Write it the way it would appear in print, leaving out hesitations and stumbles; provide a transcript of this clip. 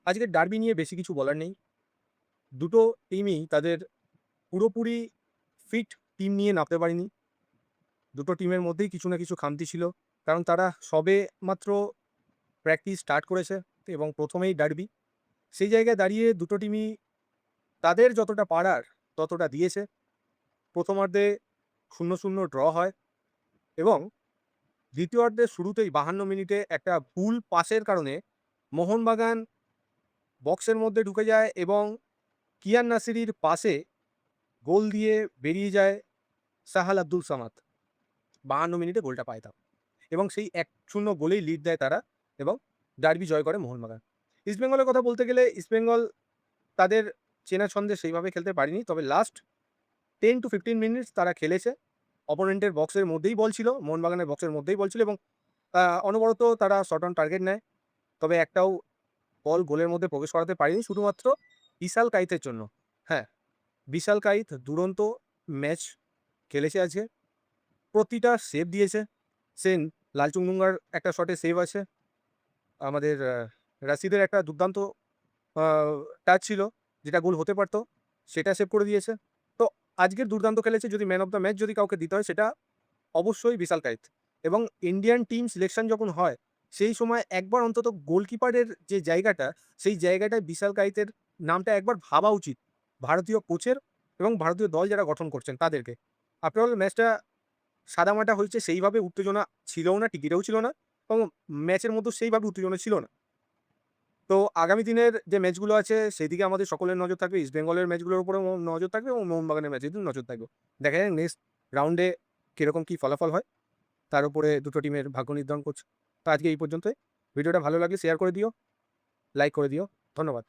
আজকের ডার্বি নিয়ে বেশি কিছু বলার নেই। দুটো টিমই তাদের পুরোপুরি ফিট টিম নিয়ে নামতে পারেনি। দুটো টিমের মধ্যেই কিছু না কিছু খামতি ছিল। কারণ তারা সবে মাত্র প্র্যাকটিস স্টার্ট করেছে এবং ১ম এই ডার্বি। সেই জায়গায় দাঁড়িয়ে দুটো টিমই তাদের যতটা পারার ততটা দিয়েছে। প্রথমার্ধে ০-০ ড্র হয় এবং দ্বিতীয়ার্ধের শুরুতেই ৫২ মিনিটে একটা ভুল পাসের কারণে মোহনবাগান বক্সের মধ্যে ঢুকে যায় এবং কিয়ান নাসিরির পাসে গোল দিয়ে বেরিয়ে যায় সাহাল আব্দুল সামাদ। ৫২ মিনিটে গোলটা পায় তারা এবং সেই ১-০ গোলেই লিড দেয় তারা এবং ডার্বি জয় করে মোহনবাগান। ইস্টবেঙ্গলের কথা বলতে গেলে ইস্টবেঙ্গল তাদের চেনা ছন্দে সেইভাবে খেলতে পারেনি। তবে লাস্ট 10 to 15 মিনিটস তারা খেলেছে। অপোনেন্টের বক্সের মধ্যেই বল ছিল, মোহনবাগানের বক্সের মধ্যেই বল ছিল এবং অনবরত তারা শট অন টার্গেট নেয়। তবে একটাও বল গোলের মধ্যে প্রবেশ করাতে পারেনি শুধুমাত্র বিশাল কাইতের জন্য। হ্যাঁ, বিশাল কাইত দুরন্ত ম্যাচ খেলেছে আজকে। প্রতিটা সেভ দিয়েছে। সেন লালচুংডুঙ্গার একটা শটে সেভ আছে। আমাদের রাশিদের একটা দুর্দান্ত আ টাচ ছিল, যেটা গোল হতে পারত। সেটা সেভ করে দিয়েছে। তো আজকের দুর্দান্ত খেলেছে। যদি ম্যান অফ দ্য ম্যাচ যদি কাউকে দিতে হয় সেটা অবশ্যই বিশাল কাইত। এবং ইন্ডিয়ান টিম সিলেকশন যখন হয়, সেই সময় একবার অন্তত গোলকিপারের যে জায়গাটা, সেই জায়গাটায় বিশাল কাইতের নামটা একবার ভাবা উচিত। ভারতীয় কোচের এবং ভারতীয় দল যারা গঠন করছেন তাদেরকে। আফটার অল ম্যাচটা সাদামাটা হয়েছে, সেইভাবে উত্তেজনা ছিলও না, টিকিটেও ছিল না এবং ম্যাচের মধ্যেও সেইভাবে উত্তেজনা ছিল না। তো আগামী দিনের যে ম্যাচগুলো আছে সেদিকে আমাদের সকলের নজর থাকবে। ইস্টবেঙ্গলের ম্যাচগুলোর উপরেও নজর থাকবে এবং মোহনবাগানের ম্যাচের দিকেও নজর থাকবে। দেখা যাক নেক্সট রাউন্ডে কিরকম কি ফলাফল হয়। তার উপরে দুটো টিমের ভাগ্য নির্ধারণ করছে। তো আজকে এই পর্যন্তই। ভিডিওটা ভালো লাগলে শেয়ার করে দিও, লাইক করে দিও। ধন্যবাদ।